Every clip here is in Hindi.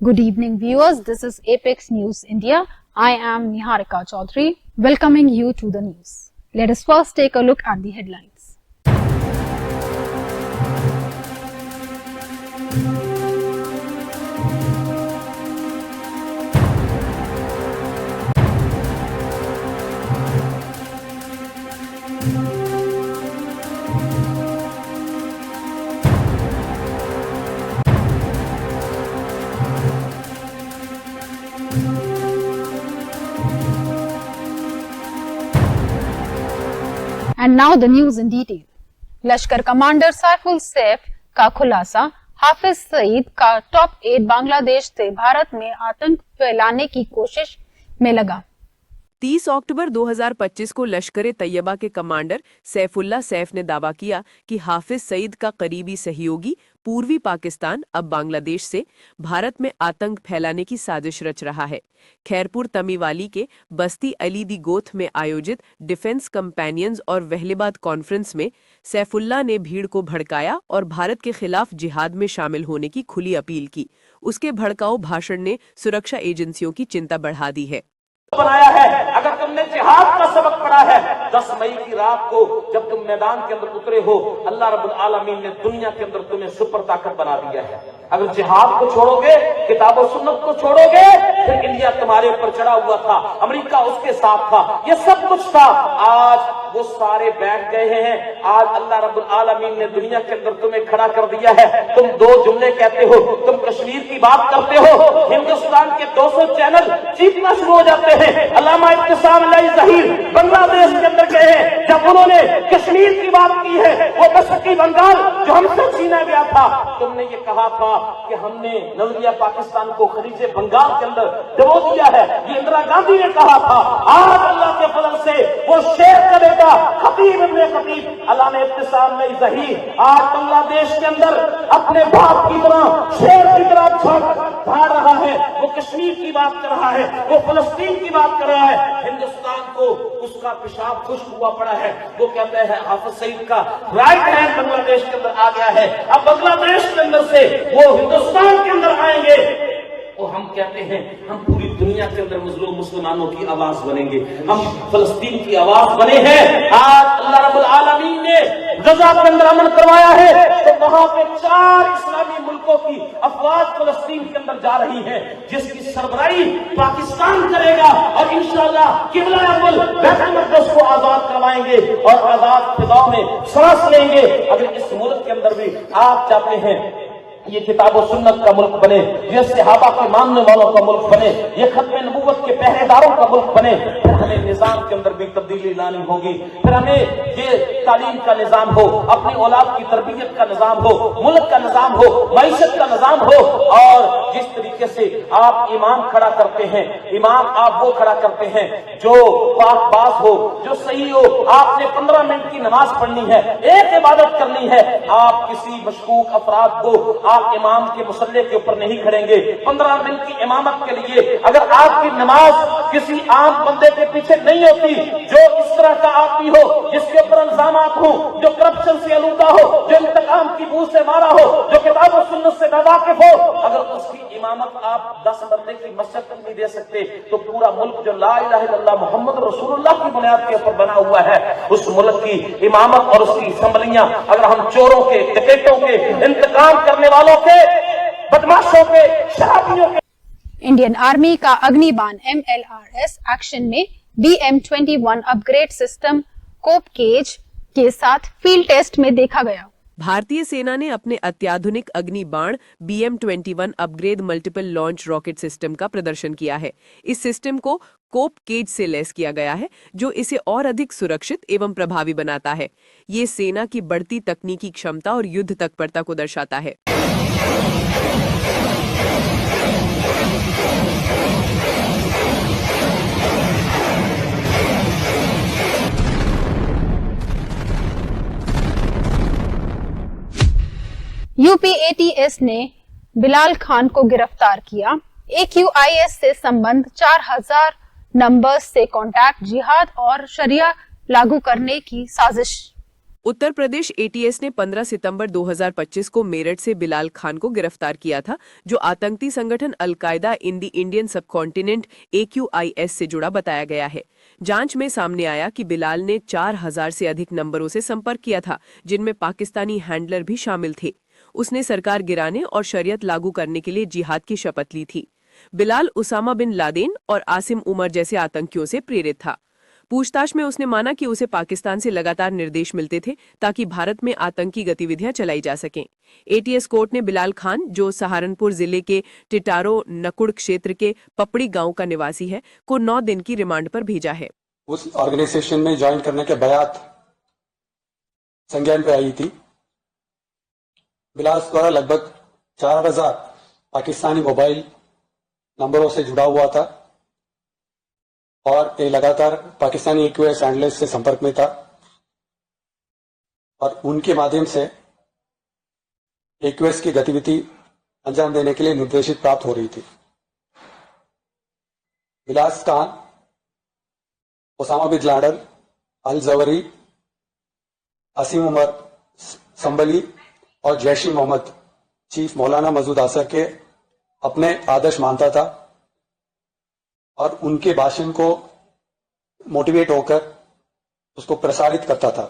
Good evening, viewers. This is Apex News India. I am Niharika Chaudhary, welcoming you to the news. Let us first take a look at the headlines. And now the news in detail. Lashkar commander Saiful Saif का खुलासा, हाफिज सईद का टॉप 8 बांग्लादेश से भारत में आतंक फैलाने की कोशिश में लगा। 30 अक्टूबर 2025 को लश्कर-ए-तैयबा के कमांडर सैफुल्लाह सैफ ने दावा किया कि हाफिज सईद का करीबी सहयोगी पूर्वी पाकिस्तान अब बांग्लादेश से भारत में आतंक फैलाने की साजिश रच रहा है। खैरपुर तमीवाली के बस्ती अली दी गोथ में आयोजित डिफेंस कंपेनियंस और वहलेबाद कॉन्फ्रेंस में सैफुल्लाह ने भीड़ को भड़काया और भारत के खिलाफ जिहाद में शामिल होने की खुली अपील की। उसके भड़काऊ भाषण ने सुरक्षा एजेंसियों की चिंता बढ़ा दी है। बनाया है। अगर तुमने जिहाद का सबक पढ़ा है, 10 मई की रात को जब तुम मैदान के अंदर उतरे हो, अल्लाह रब्बुल आलमीन ने दुनिया के अंदर तुम्हें सुपर ताकत बना दिया है। अगर जिहाद को छोड़ोगे, किताब और सुन्नत को छोड़ोगे, फिर इंडिया तुम्हारे ऊपर चढ़ा हुआ था, अमेरिका उसके साथ था, ये सब कुछ था। आज वो सारे बैठ गए हैं। आज अल्लाह रब्बुल आलमीन ने दुनिया के अंदर तुम्हें खड़ा कर दिया है। तुम 2 जुमले कहते हो, तुम कश्मीर की बात करते हो, हिंदुस्तान के 200 चैनल चीखना शुरू हो जाते हैं। अल्लामा इब्तिसाम ज़हीर बांग्लादेश के अंदर गए हैं, जब उन्होंने कश्मीर की बात की है, वो पश्चिमी बंगाल जो हमसे छीना गया था। तुमने ये कहा था कि हमने नजरिया पाकिस्तान को खलीजे बंगाल के अंदर डबो दिया है, ये इंदिरा गांधी ने कहा था। आज अल्लाह के फजल से वो शेर का बेटा खतीब इब्ने खतीब अल्लामा इब्तिसाम ज़हीर आज बांग्लादेश के अंदर अपने बाप की तरह शेर की तरह झाड़ रहा है। वो कश्मीर की बात कर रहा है, वो फलस्तीन की बात कर रहा है। हिंदुस्तान को उसका पेशाब खुश्क हुआ पड़ा है। वो कहते हैं हाफिज सईद का राइट हैंड बांग्लादेश के अंदर आ गया है। अब बांग्लादेश के अंदर से वो हिंदुस्तान के अंदर आएंगे। वो हम कहते हैं हम पूरी दुनिया के अंदर मजलूम मुसलमानों की आवाज बनेंगे, हम फलस्तीन की आवाज बने हैं। आज अल्लाह रब्बुल आलमीन ने गजा के अंदर अमन करवाया है, तो वहां पे 4 इस्लामी मुल्कों की अफवाज फलस्तीन के अंदर जा रही है, जिसकी सरबराही पाकिस्तान करेगा और इंशाअल्लाह किबला अव्वल बैतुल मक़दस को आजाद करवाएंगे और आजाद फिजाओं में सांस लेंगे। अगर इस मुल्क के अंदर भी आप चाहते हैं ये किताब और सुन्नत का मुल्क बने, ये सहाबा के मानने वालों का मुल्क बने, ये खत्म नबूवत के पहरेदारों का मुल्क बने, फिर हमें निजाम के अंदर भी तब्दीली लानी होगी। फिर हमें ये तालीम का निजाम हो, अपनी औलाद की तरबियत का निजाम हो, मुल्क का निजाम हो, मईशत का निजाम हो। और जिस तरीके से आप इमाम खड़ा करते हैं, इमाम आप वो खड़ा करते हैं जो पाकबाज हो, जो सही हो। आपने 15 मिनट की नमाज पढ़नी है, एक इबादत करनी है, आप किसी मशकूक अफराद को आप इमाम के मुसल्ले के ऊपर नहीं खड़ेंगे 15 मिनट की इमामत के लिए। अगर आपकी नमाज किसी आम बंदे के पीछे नहीं होती, जो इस तरह का आदमी हो, जिसके ऊपर इल्जामात हो, जो करप्शन से आलूदा हो, जो इंतकाम की बू से मारा हो, जो किताब और सुन्नत से नावाकिफ हो, अगर उसकी इमामत आप 10 बंदे की मस्जिद तक नहीं दे सकते, तो पूरा मुल्क जो ला इलाहा इल्लल्लाह मुहम्मद रसूलुल्लाह की बुनियाद के ऊपर बना हुआ है, उस मुल्क की इमामत और उसकी असम्बलियां अगर हम चोरों के, डकैतों के, इंतकाम करने वालों के, बदमाशों के, शराबियों के। इंडियन आर्मी का अग्निबाण MLRS एक्शन में BM-21 अपग्रेड सिस्टम कोप केज के साथ फील्ड टेस्ट में देखा गया। भारतीय सेना ने अपने अत्याधुनिक अग्निबाण BM-21 upgrade multiple launch rocket system का प्रदर्शन किया है। इस सिस्टम को कोप केज से लैस किया गया है, जो इसे और अधिक सुरक्षित एवं प्रभावी बनाता है। ये सेना की बढ़ती तकनीकी क्षमता और युद्ध तत्परता को दर्शाता है। यूपी ATS ने बिलाल खान को गिरफ्तार किया। AQIS से संबंध 4000 नंबर्स से कॉन्टैक्ट, जिहाद और शरिया लागू करने की साजिश। उत्तर प्रदेश एटीएस ने 15 सितंबर 2025 को मेरठ से बिलाल खान को गिरफ्तार किया था, जो आतंकी संगठन al Qaeda in the Indian subcontinent AQIS से जुड़ा बताया गया है। जांच में सामने आया कि बिलाल ने 4000 से अधिक नंबरों से संपर्क किया था, जिनमें पाकिस्तानी हैंडलर भी शामिल थे। उसने सरकार गिराने और शरीयत लागू करने के लिए जिहाद की शपथ ली थी। बिलाल उसामा बिन लादेन और आसिम उमर जैसे आतंकियों से प्रेरित था। पूछताछ में उसने माना कि उसे पाकिस्तान से लगातार निर्देश मिलते थे ताकि भारत में आतंकी गतिविधियां चलाई जा सकें। एटीएस कोर्ट ने बिलाल खान, जो सहारनपुर जिले के टिटारो नकुड़ क्षेत्र के पपड़ी गांव का निवासी है, को 9 दिन की रिमांड पर भेजा है। उस ऑर्गेनाइजेशन में ज्वाइन करने के बयात संज्ञान पे आई थी। बिलाल द्वारा लगभग 4000 पाकिस्तानी मोबाइल नंबरों से जुड़ा हुआ था और ये लगातार पाकिस्तानी AQIS हैंडलर्स से संपर्क में था और उनके माध्यम से AQIS की गतिविधि अंजाम देने के लिए निर्देशित प्राप्त हो रही थी। बिलाल खान, उसामा बिन लादेन, अल जवरी, असीम उमर संबली और जैश ए मोहम्मद चीफ मौलाना मसूद आसर के अपने आदर्श मानता था और उनके भाषण को मोटिवेट होकर उसको प्रसारित करता था।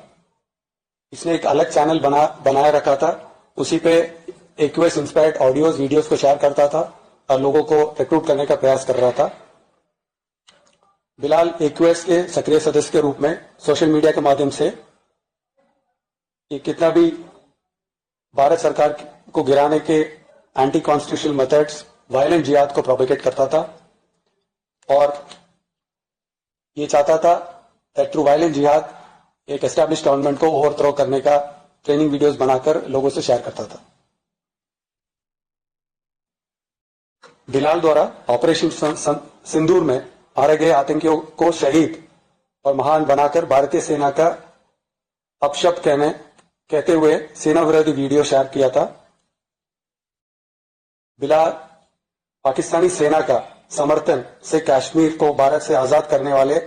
इसने एक अलग चैनल बनाए रखा था, उसी पे AQIS इंस्पायर्ड ऑडियोज वीडियोस को शेयर करता था और लोगों को रिक्रूट करने का प्रयास कर रहा था। बिलाल AQIS के सक्रिय सदस्य के रूप में सोशल मीडिया के माध्यम से ये कितना भी भारत सरकार को गिराने के एंटी कॉन्स्टिट्यूशनल मेथड्स, वायलेंट जिहाद को प्रोपेगेट करता था और ये चाहता था दैट थ्रू वायलेंट जिहाद एक एस्टैब्लिश गवर्नमेंट को ओवरथ्रो करने का ट्रेनिंग वीडियोस बनाकर लोगों से शेयर करता था। बिलाल द्वारा ऑपरेशन सिंदूर में मारे गए आतंकियों को शहीद और महान बनाकर भारतीय सेना का अपशब्द कहते हुए सेना विरोधी वीडियो शेयर किया था। बिलाल पाकिस्तानी सेना का समर्थन से कश्मीर को भारत से आजाद करने वाले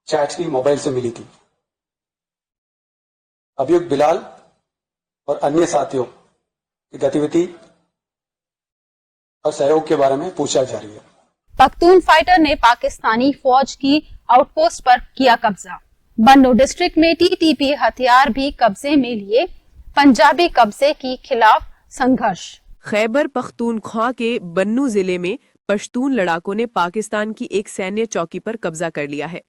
चैट्स की मोबाइल से मिली थी। अभियुक्त बिलाल और अन्य साथियों की गतिविधि और सहयोग के बारे में पूछताछ जारी है। पख्तून फाइटर ने पाकिस्तानी फौज की आउटपोस्ट पर किया कब्जा। बन्नू डिस्ट्रिक्ट में TTP हथियार भी कब्जे में लिए। पंजाबी कब्जे के खिलाफ संघर्ष। खैबर पख्तूनख्वा के बन्नू जिले में पश्तून लड़ाकों ने पाकिस्तान की एक सैन्य चौकी पर कब्जा कर लिया है।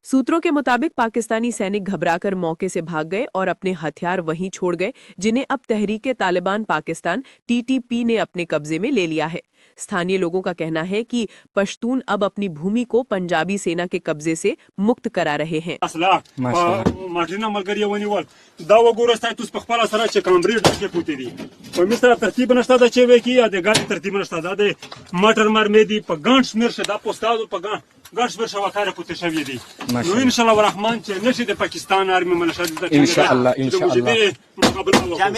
सूत्रों के मुताबिक पाकिस्तानी सैनिक घबराकर मौके से भाग गए और अपने हथियार वहीं छोड़ गए, जिन्हें अब तहरीके तालिबान पाकिस्तान TTP ने अपने कब्जे में ले लिया है। स्थानीय लोगों का कहना है कि पश्तून अब अपनी भूमि को पंजाबी सेना के कब्जे से मुक्त करा रहे हैं।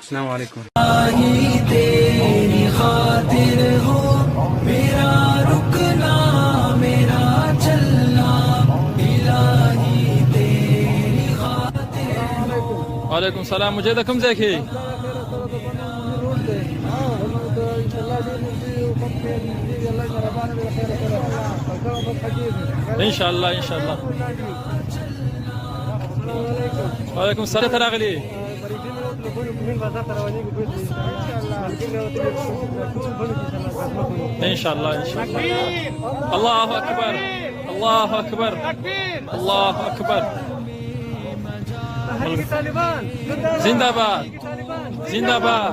अस्सलाम वालेकुम। तेरी खातिर हो मेरा रुकना मेरा चलना इलाही तेरी खातिर। वालेकुम सलाम। मुझे तो कम देखी इंशाल्लाह इंशाल्लाह। वालेकुम सलाम तरागली इंशाल्लाह इंशाल्लाह। अल्लाह अकबर अल्लाह अकबर अल्लाह अकबर। जिंदाबाद जिंदाबाद।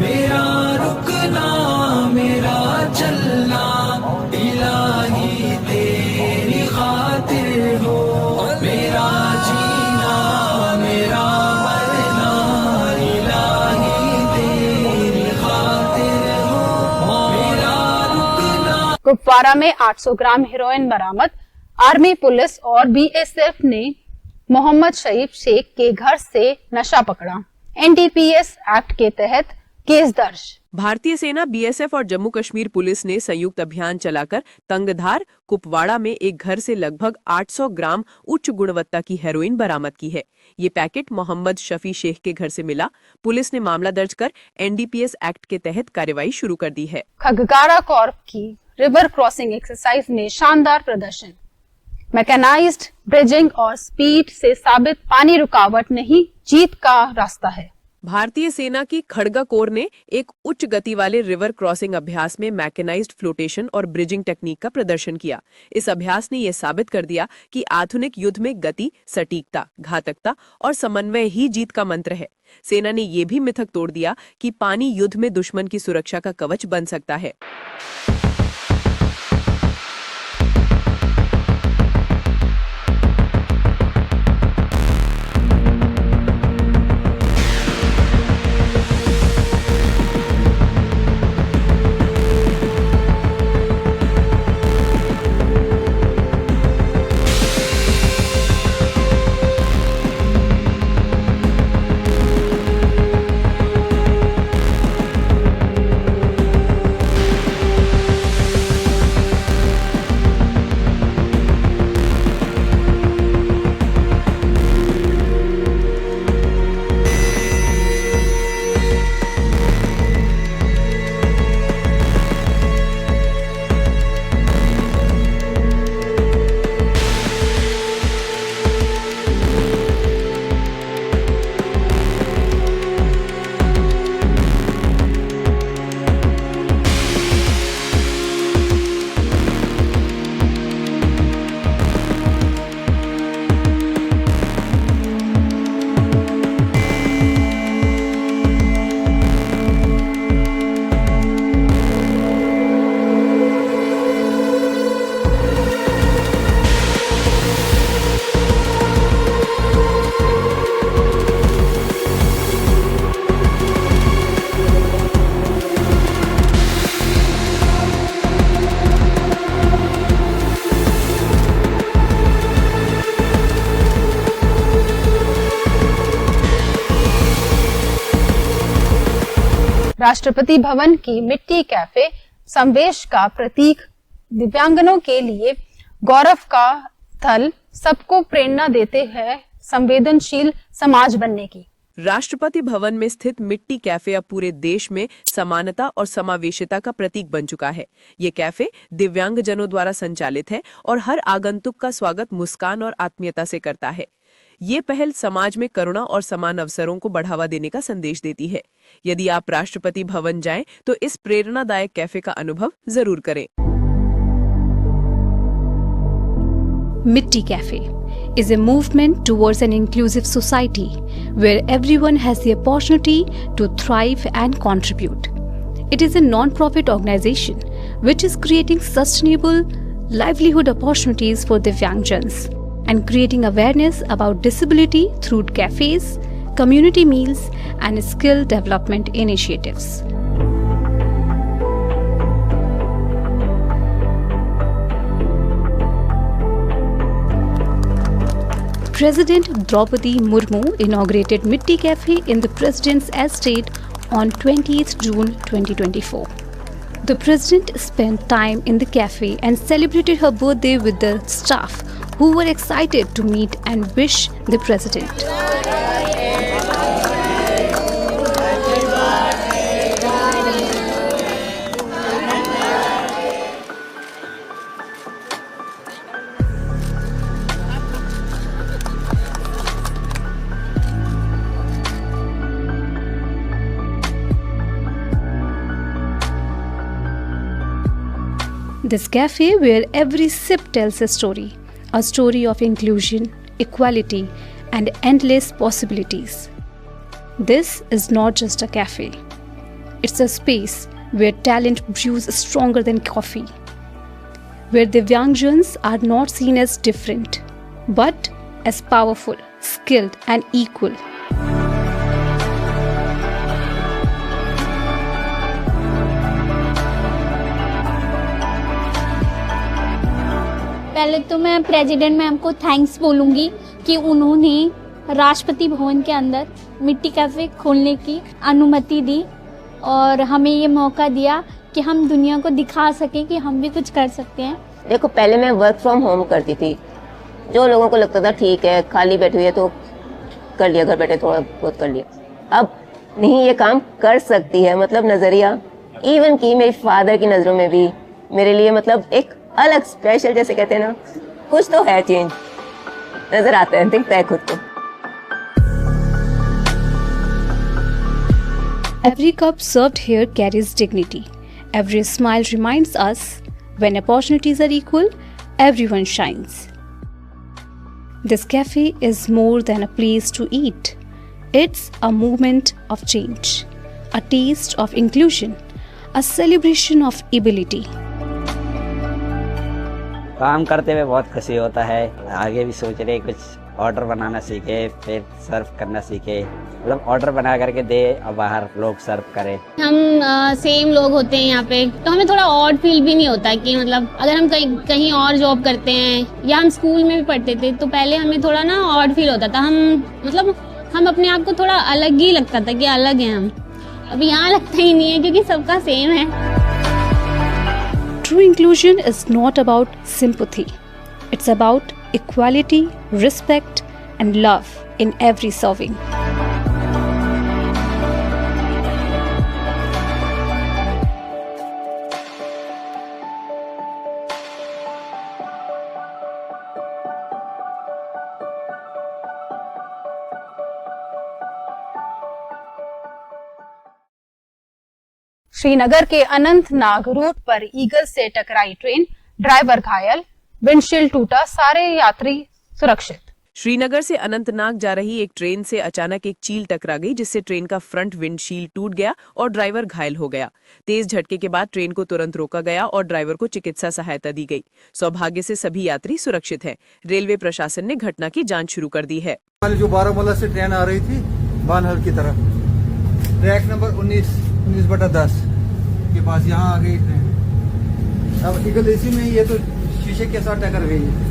मेरा रुकना मेरा चलना इलाही तेरी खातिर हो। कुपवारा में 800 ग्राम हेरोइन बरामद। आर्मी, पुलिस और बीएसएफ ने मोहम्मद शरीफ शेख के घर से नशा पकड़ा। एनडीपीएस एक्ट के तहत केस दर्ज। भारतीय सेना, बीएसएफ और जम्मू कश्मीर पुलिस ने संयुक्त अभियान चलाकर तंगधार, कुपवाड़ा में एक घर से लगभग 800 ग्राम उच्च गुणवत्ता की हेरोइन बरामद की है। ये पैकेट मोहम्मद शफी शेख के घर से मिला। पुलिस ने मामला दर्ज कर एनडीपीएस एक्ट के तहत कार्रवाई शुरू कर दी है। खगकारा कॉर्प की रिवर क्रॉसिंग एक्सरसाइज में शानदार प्रदर्शन। मैकेनाइज्ड ब्रिजिंग और स्पीड से साबित पानी रुकावट नहीं, जीत का रास्ता है। भारतीय सेना की खड़गा कोर ने एक उच्च गति वाले रिवर क्रॉसिंग अभ्यास में मैकेनाइज्ड फ्लोटेशन और ब्रिजिंग टेक्निक का प्रदर्शन किया। इस अभ्यास ने यह साबित कर दिया कि आधुनिक युद्ध में गति, सटीकता, घातकता और समन्वय ही जीत का मंत्र है। सेना ने यह भी मिथक तोड़ दिया कि पानी युद्ध में दुश्मन की सुरक्षा का कवच बन सकता है। राष्ट्रपति भवन की मिट्टी कैफे संवेश का प्रतीक, दिव्यांगनों के लिए गौरव का स्थल, सबको प्रेरणा देते हैं संवेदनशील समाज बनने की। राष्ट्रपति भवन में स्थित मिट्टी कैफे अब पूरे देश में समानता और समावेशिता का प्रतीक बन चुका है। ये कैफे दिव्यांगजनों द्वारा संचालित है और हर आगंतुक का स्वागत मुस्कान और आत्मीयता से करता है। ये पहल समाज में करुणा और समान अवसरों को बढ़ावा देने का संदेश देती है। यदि आप राष्ट्रपति भवन जाएं, तो इस प्रेरणादायक कैफे का अनुभव जरूर करें। Mitti Cafe is a movement towards an inclusive society where everyone has the opportunity to thrive and contribute. It is a non-profit organization which is creating sustainable livelihood opportunities for Divyangjans and creating awareness about disability through cafes, community meals, and skill development initiatives. President Draupadi Murmu inaugurated Mitti Cafe in the President's Estate on 20th June 2024. The President spent time in the cafe and celebrated her birthday with the staff who were excited to meet and wish the President. This cafe where every sip tells a story of inclusion, equality, and endless possibilities. This is not just a cafe. It's a space where talent brews stronger than coffee, where Divyangjans are not seen as different, but as powerful, skilled, and equal. पहले तो मैं प्रेसिडेंट मैम को थैंक्स बोलूँगी कि उन्होंने राष्ट्रपति भवन के अंदर मिट्टी कैफ़े खोलने की अनुमति दी और हमें ये मौका दिया कि हम दुनिया को दिखा सकें कि हम भी कुछ कर सकते हैं। देखो, पहले मैं वर्क फ्रॉम होम करती थी। जो लोगों को लगता था ठीक है, खाली बैठी हुई है तो कर लिया, घर बैठे थोड़ा बहुत कर लिया। अब नहीं, ये काम कर सकती है, मतलब नज़रिया इवन की मेरी फादर की नज़रों में भी मेरे लिए मतलब एक अलग स्पेशल, जैसे कहते हैं ना, कुछ तो है, चेंज नजर आता है, दिखता है खुद को। Every cup served here carries dignity. Every smile reminds us when opportunities are equal, everyone shines. This cafe is more than a place to eat. It's a movement of change, a taste of inclusion, a celebration of ability. काम करते हुए बहुत खुशी होता है। आगे भी सोच रहे कुछ ऑर्डर बनाना सीखे, फिर सर्व करना सीखे, मतलब ऑर्डर बना करके दे और बाहर लोग सर्व करें। हम सेम लोग होते हैं यहाँ पे, तो हमें थोड़ा ऑड फील भी नहीं होता कि मतलब अगर हम कहीं और जॉब करते हैं या हम स्कूल में भी पढ़ते थे तो पहले हमें थोड़ा ना ऑड फील होता था। हम अपने आप को थोड़ा अलग ही लगता था कि अलग हैं हम। अभी यहाँ लगता ही नहीं है क्योंकि सबका सेम है। True inclusion is not about sympathy. It's about equality, respect, and love in every serving. Srinagar के अनंतनाग रूट पर ईगल से टकराई ट्रेन, ड्राइवर घायल, विंडशील्ड टूटा, सारे यात्री सुरक्षित। श्रीनगर से अनंतनाग जा रही एक ट्रेन से अचानक एक चील टकरा गई, जिससे ट्रेन का फ्रंट विंडशील्ड टूट गया और ड्राइवर घायल हो गया। तेज झटके के बाद ट्रेन को तुरंत रोका गया और ड्राइवर को चिकित्सा सहायता दी गई। सौभाग्य से सभी यात्री सुरक्षित हैं। रेलवे प्रशासन ने घटना की जांच शुरू कर दी है। जो बारामूला से ट्रेन आ रही थी बानहल की तरफ, ट्रैक नंबर 19/10 के पास यहाँ आ गई ट्रेन। अब ईगल एसी में ये तो शीशे के साथ टक्कर गई है।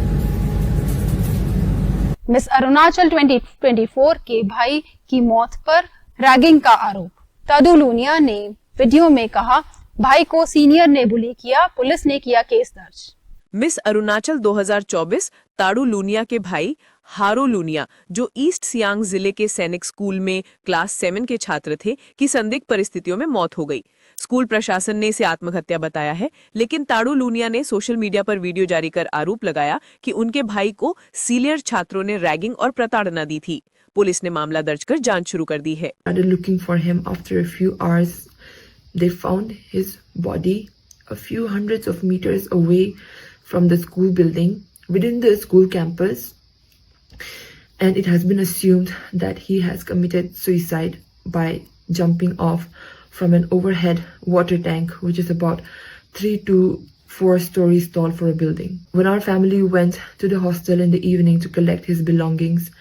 मिस अरुणाचल 2024 के भाई की मौत पर रैगिंग का आरोप। ताडू लूनिया ने वीडियो में कहा, भाई को सीनियर ने बुली किया, पुलिस ने किया केस दर्ज। मिस अरुणाचल 2024 ताडू लूनिया के भाई हारो लूनिया, जो ईस्ट सियांग जिले के सैनिक स्कूल में क्लास 7 के छात्र थे, की संदिग्ध परिस्थितियों में मौत हो गई। स्कूल प्रशासन ने इसे आत्महत्या बताया है, लेकिन ताडू लूनिया ने सोशल मीडिया पर वीडियो जारी कर आरोप लगाया कि उनके भाई को सीनियर छात्रों ने रैगिंग और प्रताड़ना दी थी। पुलिस ने मामला दर्ज कर जांच शुरू कर दी है। Looking for him after a few hours, they found his body a few hundreds of meters away from the school building within the school campus, and it has been assumed that he has committed suicide by jumping off from an overhead water tank, which is about 3 to 4 stories tall for a building. When our family went to the hostel in the evening to collect his belongings,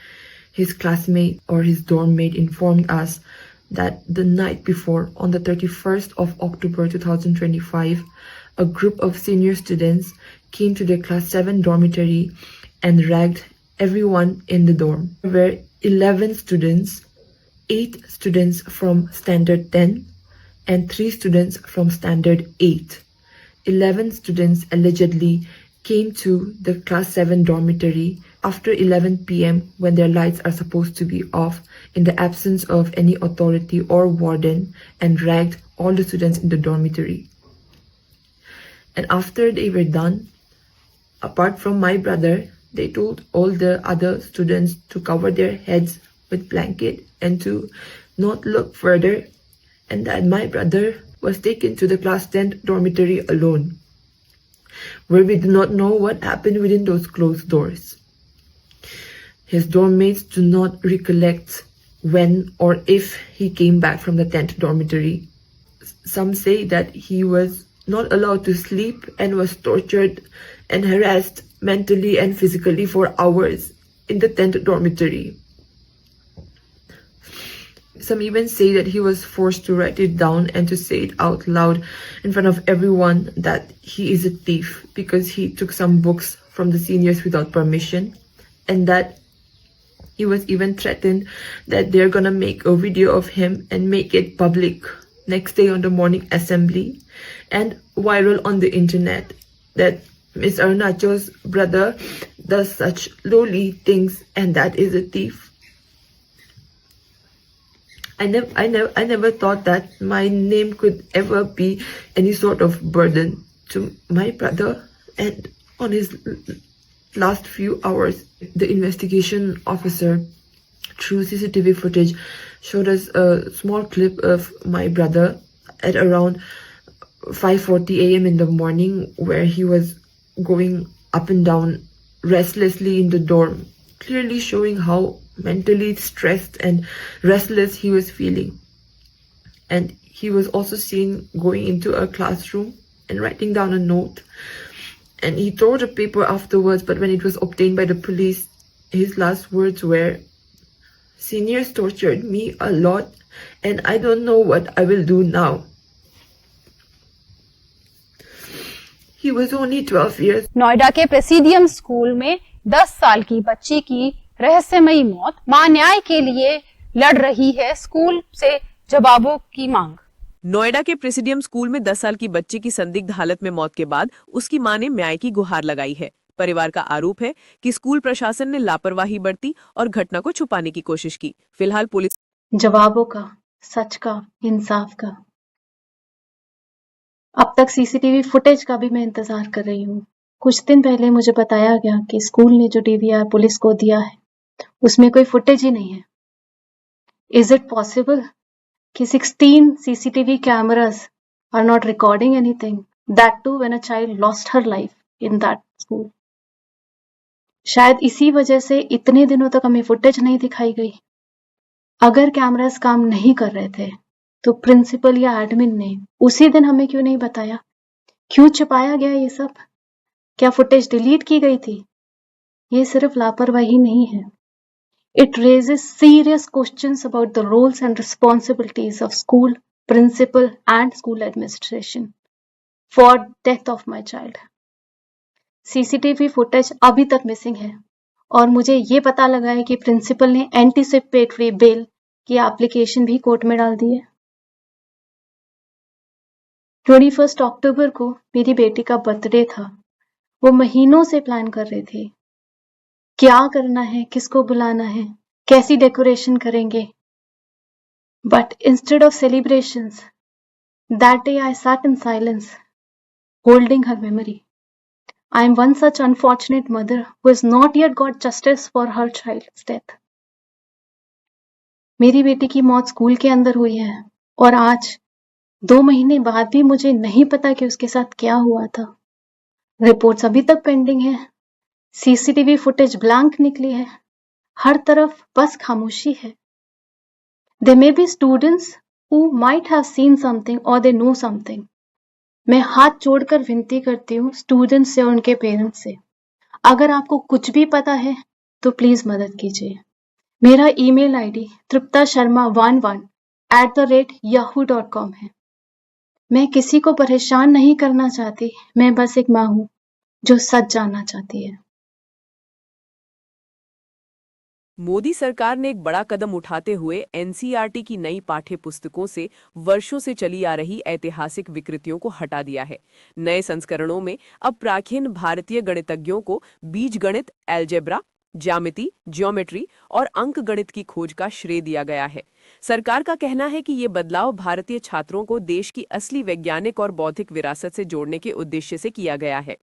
his classmate or his dorm mate informed us that the night before, on the 31st of October 2025, a group of senior students came to the class 7 dormitory and ragged everyone in the dorm. There were 11 students, 8 students from standard 10 and 3 students from standard 8. 11 students allegedly came to the class 7 dormitory after 11 p.m. when their lights are supposed to be off, in the absence of any authority or warden, and ragged all the students in the dormitory. And after they were done, apart from my brother, they told all the other students to cover their heads with blanket and to not look further, and that my brother was taken to the class 10 dormitory alone, where we do not know what happened within those closed doors. His dorm mates do not recollect when or if he came back from the 10th dormitory. Some say that he was not allowed to sleep and was tortured and harassed mentally and physically for hours in the 10th dormitory. Some even say that he was forced to write it down and to say it out loud in front of everyone that he is a thief because he took some books from the seniors without permission, and that he was even threatened that they're gonna make a video of him and make it public next day on the morning assembly and viral on the internet, that Miss Arunachal's brother does such lowly things and that is a thief. I never thought that my name could ever be any sort of burden to my brother. And on his last few hours, the investigation officer, through CCTV footage, showed us a small clip of my brother at around 5:40 a.m. in the morning, where he was going up and down restlessly in the dorm, clearly showing how mentally stressed and restless he was feeling. And he was also seen going into a classroom and writing down a note. And he tore the paper afterwards, but when it was obtained by the police, his last words were, "Seniors tortured me a lot and I don't know what I will do now." He was only 12 years. Noida के प्रेसिडियम स्कूल में 10 साल की बच्ची की रहस्यमयी मौत। मां न्याय के लिए लड़ रही है, स्कूल से जवाबों की मांग। नोएडा के प्रेसिडियम स्कूल में 10 साल की बच्ची की संदिग्ध हालत में मौत के बाद उसकी मां ने न्याय की गुहार लगाई है। परिवार का आरोप है कि स्कूल प्रशासन ने लापरवाही बरती और घटना को छुपाने की कोशिश की। फिलहाल पुलिस जवाबों का, सच का, इंसाफ का। अब तक सीसीटीवी फुटेज का भी मैं इंतजार कर रही हूँ। कुछ दिन पहले मुझे बताया गया कि स्कूल ने जो डीवीआर पुलिस को दिया है उसमें कोई फुटेज ही नहीं है। इज इट पॉसिबल कि 16 CCTV cameras are not recording anything, that too when a child lost her life in that school? शायद इसी वजह से इतने दिनों तक हमें फुटेज नहीं दिखाई गई। अगर कैमरास काम नहीं कर रहे थे तो प्रिंसिपल या एडमिन ने उसी दिन हमें क्यों नहीं बताया? क्यों छिपाया गया ये सब? क्या फुटेज डिलीट की गई थी? ये सिर्फ लापरवाही नहीं है। It raises serious questions about the roles and responsibilities of school, principal and school administration for death of my child. CCTV footage अभी तक मिसिंग है और मुझे ये पता लगा है कि प्रिंसिपल ने एंटीसिपेटरी बेल की एप्लीकेशन भी कोर्ट में डाल दी है। 21 अक्टूबर को मेरी बेटी का बर्थडे था। वो महीनों से प्लान कर रहे थे क्या करना है, किसको बुलाना है, कैसी डेकोरेशन करेंगे। But instead of celebrations, that day I sat in silence, holding her memory. I am one such unfortunate mother who has not yet got justice for her child's death. मेरी बेटी की मौत स्कूल के अंदर हुई है और आज 2 महीने बाद भी मुझे नहीं पता कि उसके साथ क्या हुआ था। रिपोर्ट्स अभी तक पेंडिंग है, सीसीटीवी फुटेज ब्लैंक निकली है, हर तरफ बस खामोशी है। There may be students who might have seen something or they know something. मैं हाथ जोड़कर विनती करती हूँ स्टूडेंट्स से और उनके पेरेंट्स से, अगर आपको कुछ भी पता है तो प्लीज मदद कीजिए। मेरा ईमेल आईडी triptasharma11@yahoo.com है। मैं किसी को परेशान नहीं करना चाहती, मैं बस एक माँ हूँ जो सच जानना चाहती है। मोदी सरकार ने एक बड़ा कदम उठाते हुए एनसीईआरटी की नई पाठ्य पुस्तकों से वर्षों से चली आ रही ऐतिहासिक विकृतियों को हटा दिया है। नए संस्करणों में अब प्राचीन भारतीय गणितज्ञों को बीजगणित, अलजेब्रा, ज्यामिति, ज्योमेट्री और अंक गणित की खोज का श्रेय दिया गया है। सरकार का कहना है कि ये बदलाव भारतीय छात्रों को देश की असली वैज्ञानिक और बौद्धिक विरासत से जोड़ने के उद्देश्य से किया गया है।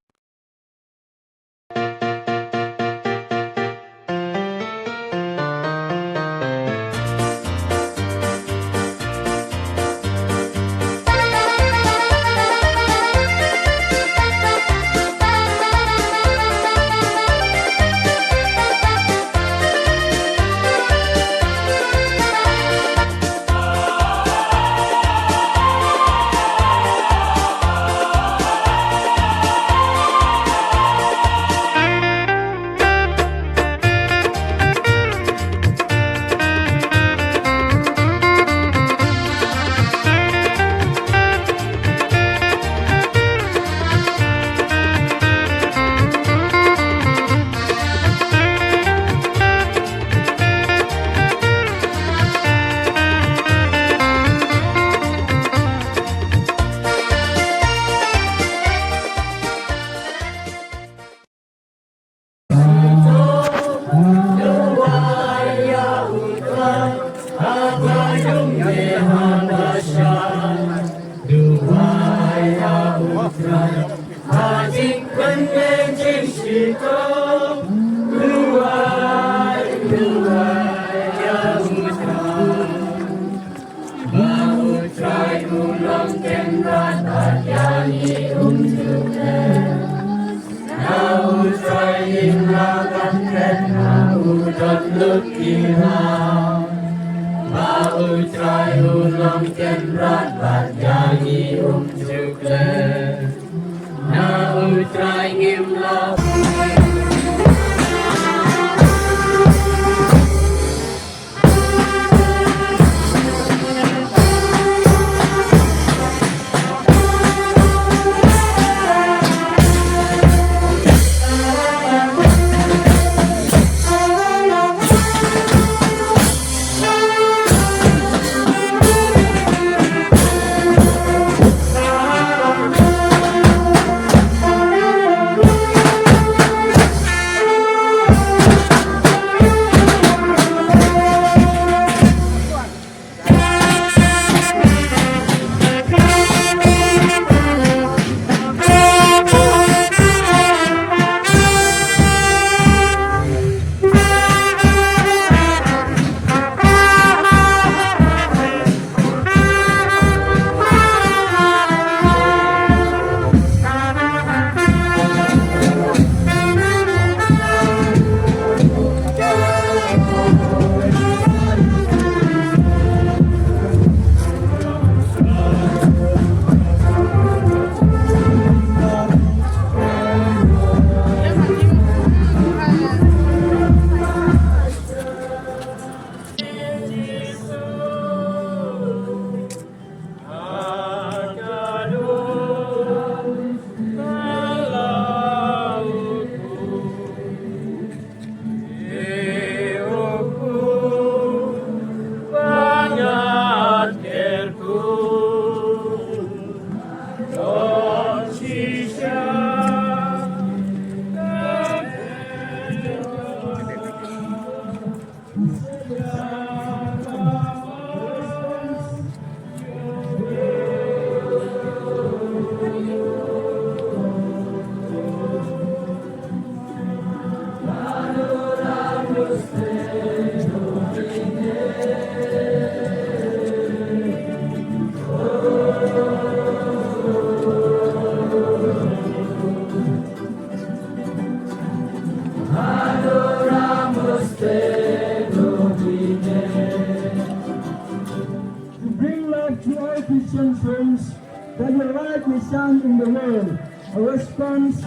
Christian friends, that your light may shine in the world. A response.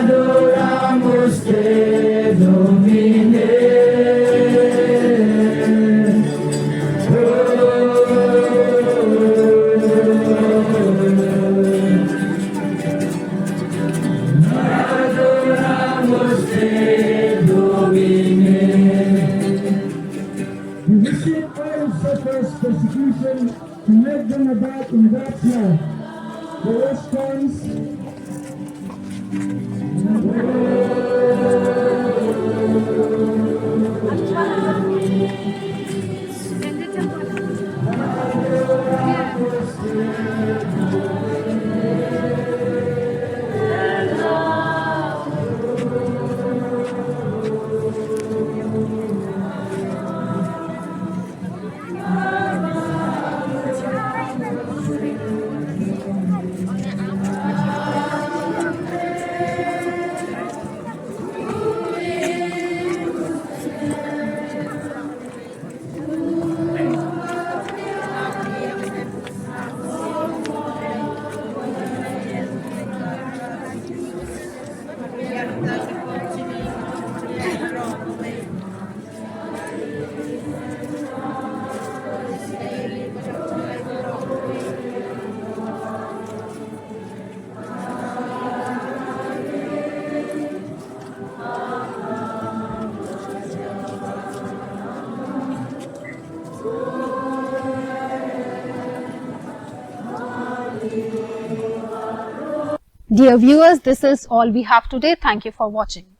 Adoramos te, Domine. Persecution to make them about in God's love. The response. Dear viewers, this is all we have today. Thank you for watching.